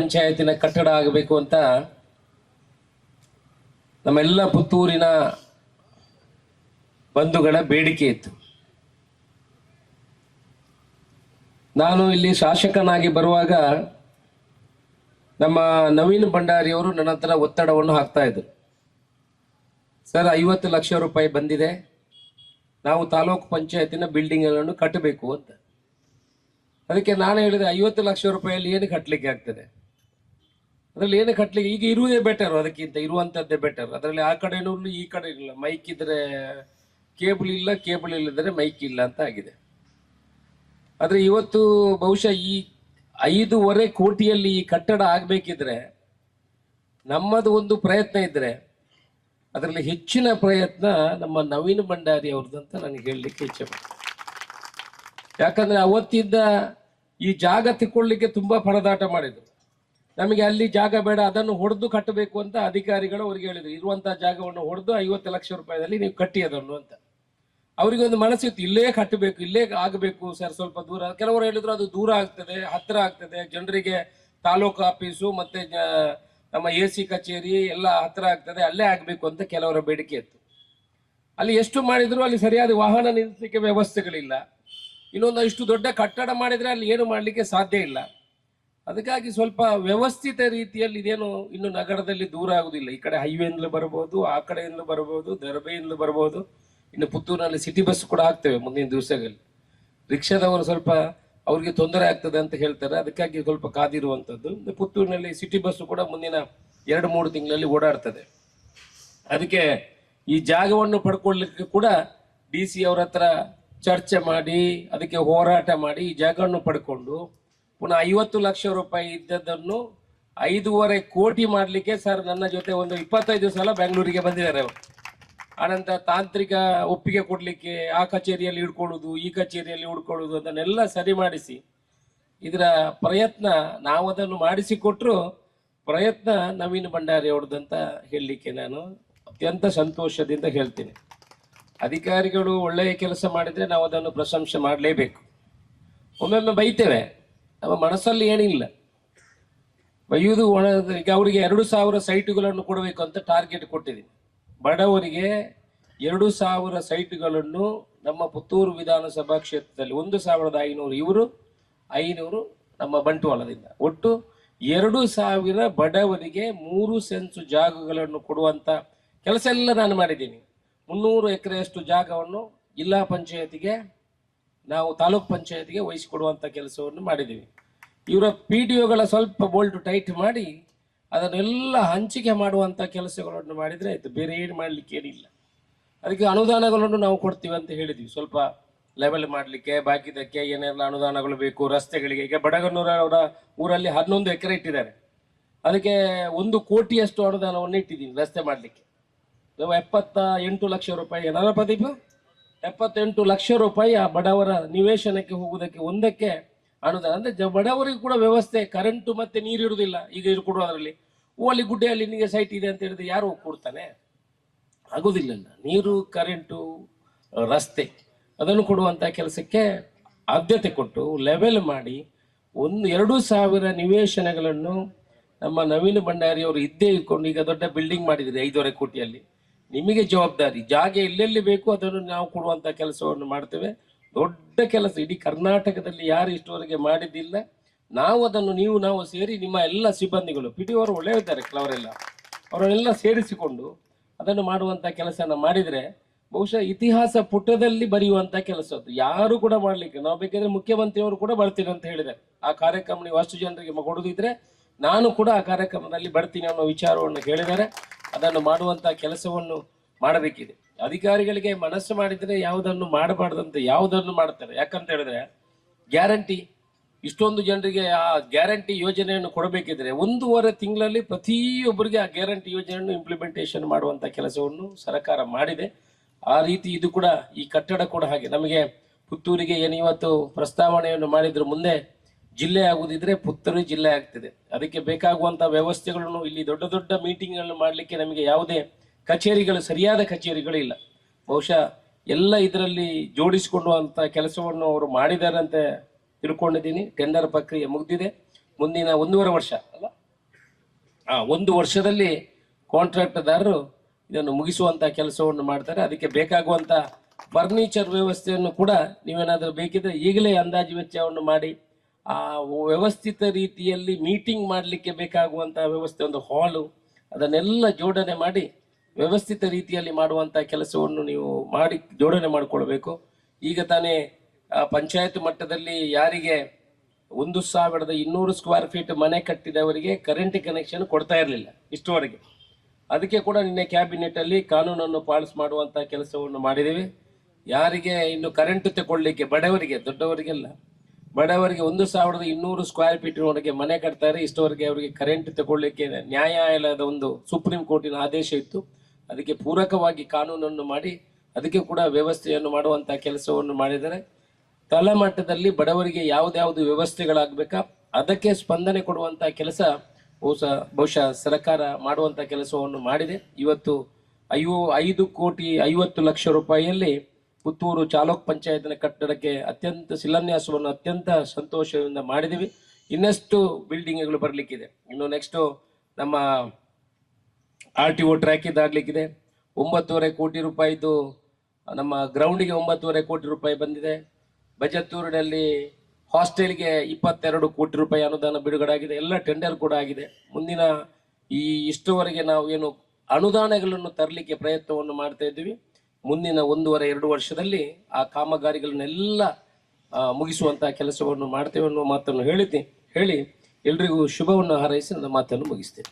ಪಂಚಾಯತಿನ ಕಟ್ಟಡ ಆಗಬೇಕು ಅಂತ ನಮ್ಮೆಲ್ಲ ಪುತ್ತೂರಿನ ಬಂಧುಗಳ ಬೇಡಿಕೆ ಇತ್ತು. ನಾನು ಇಲ್ಲಿ ಶಾಸಕನಾಗಿ ಬರುವಾಗ ನಮ್ಮ ನವೀನ್ ಭಂಡಾರಿ ಅವರು ನನ್ನ ಹತ್ರ ಒತ್ತಡವನ್ನು ಹಾಕ್ತಾ ಇದ್ರು. ಸರ್, 50 ಲಕ್ಷ ರೂಪಾಯಿ ಬಂದಿದೆ, ನಾವು ತಾಲೂಕು ಪಂಚಾಯತಿನ ಬಿಲ್ಡಿಂಗ್ಗಳನ್ನು ಕಟ್ಟಬೇಕು ಅಂತ. ಅದಕ್ಕೆ ನಾನು ಹೇಳಿದೆ, 50 ಲಕ್ಷ ರೂಪಾಯಿಯಲ್ಲಿ ಏನು ಕಟ್ಟಲಿಕ್ಕೆ ಆಗ್ತದೆ? ಅದರಲ್ಲಿ ಏನು ಕಟ್ಟಲಿಕ್ಕೆ, ಈಗ ಇರುವುದೇ ಬೆಟರ್, ಅದಕ್ಕಿಂತ ಇರುವಂತದ್ದೇ ಬೆಟರ್. ಅದರಲ್ಲಿ ಆ ಕಡೆನೂ ಈ ಕಡೆ ಇಲ್ಲ, ಮೈಕ್ ಇದ್ರೆ ಕೇಬಲ್ ಇಲ್ಲ, ಕೇಬಲ್ ಇಲ್ಲದ್ರೆ ಮೈಕ್ ಇಲ್ಲ ಅಂತ ಆಗಿದೆ. ಆದ್ರೆ ಇವತ್ತು ಬಹುಶಃ ಈ 5.5 ಕೋಟಿಯಲ್ಲಿ ಈ ಕಟ್ಟಡ ಆಗ್ಬೇಕಿದ್ರೆ ನಮ್ಮದು ಒಂದು ಪ್ರಯತ್ನ ಇದ್ರೆ ಅದರಲ್ಲಿ ಹೆಚ್ಚಿನ ಪ್ರಯತ್ನ ನಮ್ಮ ನವೀನ್ ಭಂಡಾರಿ ಅವ್ರದ್ದಂತ ನನಗೆ ಹೇಳಲಿಕ್ಕೆ ಇಚ್ಛೆ ಪಡ್ತೀನಿ. ಯಾಕಂದ್ರೆ ಅವತ್ತಿದ್ದ ಈ ಜಾಗ ತಗೊಳ್ಳಿಕ್ಕೆ ತುಂಬಾ ಪರದಾಟ ಮಾಡಿದ್ರು. ನಮಗೆ ಅಲ್ಲಿ ಜಾಗ ಬೇಡ, ಅದನ್ನು ಹೊಡೆದು ಕಟ್ಟಬೇಕು ಅಂತ ಅಧಿಕಾರಿಗಳು ಅವ್ರಿಗೆ ಹೇಳಿದ್ರು. ಇರುವಂತಹ ಜಾಗವನ್ನು ಹೊಡೆದು 50 ಲಕ್ಷ ರೂಪಾಯಿದಲ್ಲಿ ನೀವು ಕಟ್ಟಿ ಅದನ್ನು ಅಂತ. ಅವರಿಗೆ ಒಂದು ಮನಸ್ಸಿತ್ತು, ಇಲ್ಲೇ ಕಟ್ಟಬೇಕು, ಇಲ್ಲೇ ಆಗಬೇಕು ಸರ್, ಸ್ವಲ್ಪ ದೂರ. ಕೆಲವರು ಹೇಳಿದ್ರು ಅದು ದೂರ ಆಗ್ತದೆ, ಹತ್ತಿರ ಆಗ್ತದೆ, ಜನರಿಗೆ ತಾಲೂಕು ಆಫೀಸು ಮತ್ತೆ ನಮ್ಮ AC ಕಚೇರಿ ಎಲ್ಲ ಹತ್ತಿರ ಆಗ್ತದೆ, ಅಲ್ಲೇ ಆಗ್ಬೇಕು ಅಂತ ಕೆಲವರ ಬೇಡಿಕೆ ಇತ್ತು. ಅಲ್ಲಿ ಎಷ್ಟು ಮಾಡಿದ್ರು ಅಲ್ಲಿ ಸರಿಯಾದ ವಾಹನ ನಿಲ್ಲಿಸಲಿಕ್ಕೆ ವ್ಯವಸ್ಥೆಗಳಿಲ್ಲ. ಇನ್ನೊಂದು ಇಷ್ಟು ದೊಡ್ಡ ಕಟ್ಟಡ ಮಾಡಿದ್ರೆ ಅಲ್ಲಿ ಏನು ಮಾಡಲಿಕ್ಕೆ ಸಾಧ್ಯ ಇಲ್ಲ. ಅದಕ್ಕಾಗಿ ಸ್ವಲ್ಪ ವ್ಯವಸ್ಥಿತ ರೀತಿಯಲ್ಲಿ ಇದೇನು ಇನ್ನು ನಗರದಲ್ಲಿ ದೂರ ಆಗುದಿಲ್ಲ. ಈ ಕಡೆ ಹೈವೇಯಿಂದಲೂ ಬರಬಹುದು, ಆ ಕಡೆಯಿಂದಲೂ ಬರಬಹುದು, ದರ್ಬೆಯಿಂದಲೂ ಬರಬಹುದು. ಇನ್ನು ಪುತ್ತೂರಿನಲ್ಲಿ ಸಿಟಿ ಬಸ್ ಕೂಡ ಆಗ್ತವೆ ಮುಂದಿನ ದಿವಸಗಳಲ್ಲಿ. ರಿಕ್ಷಾದವರು ಸ್ವಲ್ಪ ಅವ್ರಿಗೆ ತೊಂದರೆ ಆಗ್ತದೆ ಅಂತ ಹೇಳ್ತಾರೆ, ಅದಕ್ಕಾಗಿ ಸ್ವಲ್ಪ ಕಾದಿರುವಂಥದ್ದು. ಪುತ್ತೂರಿನಲ್ಲಿ ಸಿಟಿ ಬಸ್ ಕೂಡ ಮುಂದಿನ 2-3 ತಿಂಗಳಲ್ಲಿ ಓಡಾಡ್ತದೆ. ಅದಕ್ಕೆ ಈ ಜಾಗವನ್ನು ಪಡ್ಕೊಳ್ಳಿಕ್ಕೆ ಕೂಡ DC ಅವರ ಹತ್ರ ಚರ್ಚೆ ಮಾಡಿ ಅದಕ್ಕೆ ಹೋರಾಟ ಮಾಡಿ ಈ ಜಾಗವನ್ನು ಪಡ್ಕೊಂಡು ಪುನಃ 50 ಲಕ್ಷ ರೂಪಾಯಿ ಇದ್ದದ್ದನ್ನು 5.5 ಕೋಟಿ ಮಾಡಲಿಕ್ಕೆ ಸರ್ ನನ್ನ ಜೊತೆ ಒಂದು 25 ಸಲ ಬೆಂಗಳೂರಿಗೆ ಬಂದಿದ್ದಾರೆ ಅವರು. ಆನಂತರ ತಾಂತ್ರಿಕ ಒಪ್ಪಿಗೆ ಕೊಡ್ಲಿಕ್ಕೆ ಆ ಕಚೇರಿಯಲ್ಲಿ ಹಿಡ್ಕೊಳ್ಳುದು, ಈ ಕಚೇರಿಯಲ್ಲಿ ಹಿಡ್ಕೊಳ್ಳುದು ಅದನ್ನೆಲ್ಲ ಸರಿ ಮಾಡಿಸಿ ಇದರ ಪ್ರಯತ್ನ ನಾವು ಅದನ್ನು ಮಾಡಿಸಿಕೊಟ್ರು ಪ್ರಯತ್ನ ನವೀನ್ ಭಂಡಾರಿ ಅವ್ರದ್ದಂತ ಹೇಳಲಿಕ್ಕೆ ನಾನು ಅತ್ಯಂತ ಸಂತೋಷದಿಂದ ಹೇಳ್ತೀನಿ. ಅಧಿಕಾರಿಗಳು ಒಳ್ಳೆಯ ಕೆಲಸ ಮಾಡಿದ್ರೆ ನಾವು ಅದನ್ನು ಪ್ರಶಂಸೆ ಮಾಡಲೇಬೇಕು. ಒಮ್ಮೊಮ್ಮೆ ಬೈತೇವೆ, ನಮ್ಮ ಮನಸ್ಸಲ್ಲಿ ಏನಿಲ್ಲ ಬೈಯುವುದು. ಈಗ ಅವರಿಗೆ 2,000 ಸೈಟುಗಳನ್ನು ಕೊಡಬೇಕು ಅಂತ ಟಾರ್ಗೆಟ್ ಕೊಟ್ಟಿದ್ದೀನಿ. ಬಡವರಿಗೆ 2,000 ಸೈಟುಗಳನ್ನು ನಮ್ಮ ಪುತ್ತೂರು ವಿಧಾನಸಭಾ ಕ್ಷೇತ್ರದಲ್ಲಿ 1,500 ಇವರು, 500 ನಮ್ಮ ಬಂಟ್ವಾಳದಿಂದ, ಒಟ್ಟು 2,000 ಬಡವರಿಗೆ 3 ಸೆನ್ಸ್ ಜಾಗಗಳನ್ನು ಕೊಡುವಂತ ಕೆಲಸ ಎಲ್ಲ ನಾನು ಮಾಡಿದ್ದೀನಿ. 300 ಎಕರೆಯಷ್ಟು ಜಾಗವನ್ನು ಜಿಲ್ಲಾ ಪಂಚಾಯತಿಗೆ, ನಾವು ತಾಲೂಕ್ ಪಂಚಾಯತಿಗೆ ವಹಿಸಿಕೊಡುವಂತ ಕೆಲಸವನ್ನು ಮಾಡಿದ್ದೀವಿ. ಇವರ PDOಗಳ ಸ್ವಲ್ಪ ಬೋಲ್ಟ್ ಟೈಟ್ ಮಾಡಿ ಅದನ್ನೆಲ್ಲ ಹಂಚಿಕೆ ಮಾಡುವಂತ ಕೆಲಸಗಳನ್ನು ಮಾಡಿದ್ರೆ ಆಯ್ತು, ಬೇರೆ ಏನು ಮಾಡ್ಲಿಕ್ಕೆ ಏನಿಲ್ಲ. ಅದಕ್ಕೆ ಅನುದಾನಗಳನ್ನು ನಾವು ಕೊಡ್ತೀವಿ ಅಂತ ಹೇಳಿದ್ವಿ. ಸ್ವಲ್ಪ ಲೆವೆಲ್ ಮಾಡಲಿಕ್ಕೆ ಬಾಕಿದಕ್ಕೆ ಏನೆಲ್ಲ ಅನುದಾನಗಳು ಬೇಕು, ರಸ್ತೆಗಳಿಗೆ. ಈಗ ಬಡಗನ್ನೂರವರ ಊರಲ್ಲಿ 11 ಎಕರೆ ಇಟ್ಟಿದ್ದಾರೆ, ಅದಕ್ಕೆ 1 ಕೋಟಿಯಷ್ಟು ಅನುದಾನವನ್ನು ಇಟ್ಟಿದ್ದೀನಿ ರಸ್ತೆ ಮಾಡಲಿಕ್ಕೆ. 78 ಲಕ್ಷ ರೂಪಾಯಿ ಏನಾರ ಪ್ರದೀಪ, 78 ಲಕ್ಷ ರೂಪಾಯಿ ಆ ಬಡವರ ನಿವೇಶನಕ್ಕೆ ಹೋಗುವುದಕ್ಕೆ ಒಂದಕ್ಕೆ ಅನುದಾನ. ಅಂದ್ರೆ ಬಡವರಿಗೆ ಕೂಡ ವ್ಯವಸ್ಥೆ, ಕರೆಂಟು ಮತ್ತೆ ನೀರು ಇರುವುದಿಲ್ಲ ಈಗ ಇದು ಕೊಡುವುದರಲ್ಲಿ. ಅಲ್ಲಿ ಗುಡ್ಡೆಯಲ್ಲಿ ನಿಮಗೆ ಸೈಟ್ ಇದೆ ಅಂತ ಹೇಳಿದ್ರೆ ಯಾರು ಕೊಡ್ತಾನೆ? ಆಗುದಿಲ್ಲ. ನೀರು, ಕರೆಂಟು, ರಸ್ತೆ ಅದನ್ನು ಕೊಡುವಂತ ಕೆಲಸಕ್ಕೆ ಆದ್ಯತೆ ಕೊಟ್ಟು ಲೆವೆಲ್ ಮಾಡಿ 2,000 ನಿವೇಶನಗಳನ್ನು ನಮ್ಮ ನವೀನ್ ಭಂಡಾರಿ ಅವರು ಇದ್ದೇ ಇಟ್ಕೊಂಡು ಈಗ ದೊಡ್ಡ ಬಿಲ್ಡಿಂಗ್ ಮಾಡಿದ್ರೆ 5.5 ಕೋಟಿಯಲ್ಲಿ. ನಿಮಗೆ ಜವಾಬ್ದಾರಿ, ಜಾಗ ಎಲ್ಲೆಲ್ಲಿ ಬೇಕು ಅದನ್ನು ನಾವು ಕೊಡುವಂತ ಕೆಲಸವನ್ನು ಮಾಡ್ತೇವೆ. ದೊಡ್ಡ ಕೆಲಸ, ಇಡೀ ಕರ್ನಾಟಕದಲ್ಲಿ ಯಾರು ಇಷ್ಟವರೆಗೆ ಮಾಡಿದ್ದಿಲ್ಲ. ನಾವು ಅದನ್ನು ನಾವು ಸೇರಿ ನಿಮ್ಮ ಎಲ್ಲ ಸಿಬ್ಬಂದಿಗಳು, PDO ಅವರು ಒಳ್ಳೆಯಿದ್ದಾರೆ ಕೆಲವರೆಲ್ಲ, ಅವರನ್ನೆಲ್ಲ ಸೇರಿಸಿಕೊಂಡು ಅದನ್ನು ಮಾಡುವಂತ ಕೆಲಸನ ಮಾಡಿದ್ರೆ ಬಹುಶಃ ಇತಿಹಾಸ ಪುಟದಲ್ಲಿ ಬರೆಯುವಂತ ಕೆಲಸ ಅದು. ಯಾರು ಕೂಡ ಮಾಡ್ಲಿಕ್ಕೆ, ನಾವು ಬೇಕಾದ್ರೆ ಮುಖ್ಯಮಂತ್ರಿಯವರು ಕೂಡ ಬರ್ತೀನಿ ಅಂತ ಹೇಳಿದ್ದಾರೆ. ಆ ಕಾರ್ಯಕ್ರಮ ನೀವು ಅಷ್ಟು ಜನರಿಗೆ ಕೊಡುದಿದ್ರೆ ನಾನು ಕೂಡ ಆ ಕಾರ್ಯಕ್ರಮದಲ್ಲಿ ಬರ್ತೀನಿ ಅನ್ನೋ ವಿಚಾರವನ್ನು ಹೇಳಿದ್ದಾರೆ. ಅದನ್ನು ಮಾಡುವಂತ ಕೆಲಸವನ್ನು ಮಾಡಬೇಕಿದೆ. ಅಧಿಕಾರಿಗಳಿಗೆ ಮನಸ್ಸು ಮಾಡಿದ್ರೆ ಯಾವುದನ್ನು ಮಾಡಬಾರ್ದಂತ ಯಾವುದನ್ನು ಮಾಡ್ತಾರೆ. ಯಾಕಂತ ಹೇಳಿದ್ರೆ ಗ್ಯಾರಂಟಿ, ಇಷ್ಟೊಂದು ಜನರಿಗೆ ಆ ಗ್ಯಾರಂಟಿ ಯೋಜನೆಯನ್ನು ಕೊಡಬೇಕಿದ್ರೆ 1.5 ತಿಂಗಳಲ್ಲಿ ಪ್ರತಿಯೊಬ್ಬರಿಗೆ ಆ ಗ್ಯಾರಂಟಿ ಯೋಜನೆಯನ್ನು ಇಂಪ್ಲಿಮೆಂಟೇಷನ್ ಮಾಡುವಂತ ಕೆಲಸವನ್ನು ಸರ್ಕಾರ ಮಾಡಿದೆ. ಆ ರೀತಿ ಇದು ಕೂಡ, ಈ ಕಟ್ಟಡ ಕೂಡ ಹಾಗೆ. ನಮಗೆ ಪುತ್ತೂರಿಗೆ ಏನು ಇವತ್ತು ಪ್ರಸ್ತಾವನೆಯನ್ನು ಮಾಡಿದ್ರು, ಮುಂದೆ ಜಿಲ್ಲೆ ಆಗುದಿದ್ರೆ ಪುತ್ತೂರು ಜಿಲ್ಲೆ ಆಗ್ತದೆ. ಅದಕ್ಕೆ ಬೇಕಾಗುವಂತ ವ್ಯವಸ್ಥೆಗಳನ್ನು, ಇಲ್ಲಿ ದೊಡ್ಡ ದೊಡ್ಡ ಮೀಟಿಂಗ್ಗಳನ್ನು ಮಾಡಲಿಕ್ಕೆ ನಮಗೆ ಯಾವುದೇ ಕಚೇರಿಗಳು, ಸರಿಯಾದ ಕಚೇರಿಗಳು ಇಲ್ಲ. ಬಹುಶಃ ಎಲ್ಲ ಇದರಲ್ಲಿ ಜೋಡಿಸಿಕೊಳ್ಳುವಂತ ಕೆಲಸವನ್ನು ಅವರು ಮಾಡಿದ್ದಾರೆ ಅಂತ ತಿಳ್ಕೊಂಡಿದ್ದೀನಿ. ಟೆಂಡರ್ ಪ್ರಕ್ರಿಯೆ ಮುಗಿದಿದೆ. ಮುಂದಿನ 1.5 ವರ್ಷ ಅಲ್ಲ 1 ವರ್ಷದಲ್ಲಿ ಕಾಂಟ್ರಾಕ್ಟ್ದಾರರು ಇದನ್ನು ಮುಗಿಸುವಂತ ಕೆಲಸವನ್ನು ಮಾಡ್ತಾರೆ. ಅದಕ್ಕೆ ಬೇಕಾಗುವಂತ ಫರ್ನಿಚರ್ ವ್ಯವಸ್ಥೆಯನ್ನು ಕೂಡ ನೀವೇನಾದ್ರೂ ಬೇಕಿದ್ರೆ ಈಗಲೇ ಅಂದಾಜು ವೆಚ್ಚವನ್ನು ಮಾಡಿ ಆ ವ್ಯವಸ್ಥಿತ ರೀತಿಯಲ್ಲಿ ಮೀಟಿಂಗ್ ಮಾಡಲಿಕ್ಕೆ ಬೇಕಾಗುವಂತಹ ವ್ಯವಸ್ಥೆ, ಒಂದು ಹಾಲು, ಅದನ್ನೆಲ್ಲ ಜೋಡಣೆ ಮಾಡಿ ವ್ಯವಸ್ಥಿತ ರೀತಿಯಲ್ಲಿ ಮಾಡುವಂತ ಕೆಲಸವನ್ನು ನೀವು ಮಾಡಿ ಜೋಡಣೆ ಮಾಡಿಕೊಳ್ಬೇಕು. ಈಗ ತಾನೇ ಪಂಚಾಯತ್ ಮಟ್ಟದಲ್ಲಿ ಯಾರಿಗೆ 1200 ಸ್ಕ್ವೇರ್ ಫೀಟ್ ಮನೆ ಕಟ್ಟಿದವರಿಗೆ ಕರೆಂಟ್ ಕನೆಕ್ಷನ್ ಕೊಡ್ತಾ ಇರಲಿಲ್ಲ ಇಷ್ಟುವರೆಗೆ. ಅದಕ್ಕೆ ಕೂಡ ನಿನ್ನೆ ಕ್ಯಾಬಿನೆಟ್ ಅಲ್ಲಿ ಕಾನೂನನ್ನು ಪಾಲಿಸ್ ಮಾಡುವಂತ ಕೆಲಸವನ್ನು ಮಾಡಿದ್ದೇವೆ. ಯಾರಿಗೆ ಇನ್ನು ಕರೆಂಟ್ ತಗೊಳ್ಳಿಕ್ಕೆ ಬಡವರಿಗೆ, ದೊಡ್ಡವರಿಗೆಲ್ಲ, ಬಡವರಿಗೆ 1200 ಸ್ಕ್ವೇರ್ ಫೀಟ್ ಒಳಗೆ ಮನೆ ಕಟ್ತಾರೆ, ಇಷ್ಟವರೆಗೆ ಅವರಿಗೆ ಕರೆಂಟ್ ತಗೊಳ್ಳಿಕ್ಕೆ ನ್ಯಾಯಾಲಯದ ಒಂದು ಸುಪ್ರೀಂ ಕೋರ್ಟಿನ ಆದೇಶ ಇತ್ತು. ಅದಕ್ಕೆ ಪೂರಕವಾಗಿ ಕಾನೂನನ್ನು ಮಾಡಿ ಅದಕ್ಕೆ ಕೂಡ ವ್ಯವಸ್ಥೆಯನ್ನು ಮಾಡುವಂತ ಕೆಲಸವನ್ನು ಮಾಡಿದರೆ ತಳಮಟ್ಟದಲ್ಲಿ ಬಡವರಿಗೆ ಯಾವ್ದಾವ್ದು ವ್ಯವಸ್ಥೆಗಳಾಗಬೇಕಾ ಅದಕ್ಕೆ ಸ್ಪಂದನೆ ಕೊಡುವಂತ ಕೆಲಸ ಬಹುಶಃ ಸರ್ಕಾರ ಮಾಡುವಂತ ಕೆಲಸವನ್ನು ಮಾಡಿದೆ. ಇವತ್ತು 5,50,00,000 ರೂಪಾಯಿಯಲ್ಲಿ ಪುತ್ತೂರು ಚಾಲೋಕ್ ಪಂಚಾಯತ್ನ ಕಟ್ಟಡಕ್ಕೆ ಶಿಲಾನ್ಯಾಸವನ್ನು ಅತ್ಯಂತ ಸಂತೋಷದಿಂದ ಮಾಡಿದ್ದೀವಿ. ಇನ್ನಷ್ಟು ಬಿಲ್ಡಿಂಗ್ಗಳು ಬರ್ಲಿಕ್ಕಿದೆ. ಇನ್ನು ನೆಕ್ಸ್ಟ್ ನಮ್ಮ RTO ಟ್ರ್ಯಾಕ್ ಇದಾಗ್ಲಿಕ್ಕಿದೆ. 9.5 ಕೋಟಿ ರೂಪಾಯಿದು ನಮ್ಮ ಗ್ರೌಂಡಿಗೆ 9.5 ಕೋಟಿ ರೂಪಾಯಿ ಬಂದಿದೆ. ಬಜತ್ತೂರಿನಲ್ಲಿ ಹಾಸ್ಟೆಲ್ಗೆ 22 ಕೋಟಿ ರೂಪಾಯಿ ಅನುದಾನ ಬಿಡುಗಡೆ ಆಗಿದೆ. ಎಲ್ಲ ಟೆಂಡರ್ ಕೂಡ ಆಗಿದೆ. ಮುಂದಿನ ಇಷ್ಟುವರೆಗೆ ನಾವು ಏನು ಅನುದಾನಗಳನ್ನು ತರಲಿಕ್ಕೆ ಪ್ರಯತ್ನವನ್ನು ಮಾಡ್ತಾ ಇದ್ದೀವಿ. ಮುಂದಿನ 1.5-2 ವರ್ಷದಲ್ಲಿ ಆ ಕಾಮಗಾರಿಗಳನ್ನೆಲ್ಲ ಮುಗಿಸುವಂತಹ ಕೆಲಸವನ್ನು ಮಾಡ್ತೇವೆ ಅನ್ನೋ ಮಾತನ್ನು ಹೇಳಿ ಎಲ್ರಿಗೂ ಶುಭವನ್ನು ಹಾರೈಸಿ ನನ್ನ ಮಾತನ್ನು ಮುಗಿಸ್ತೇನೆ.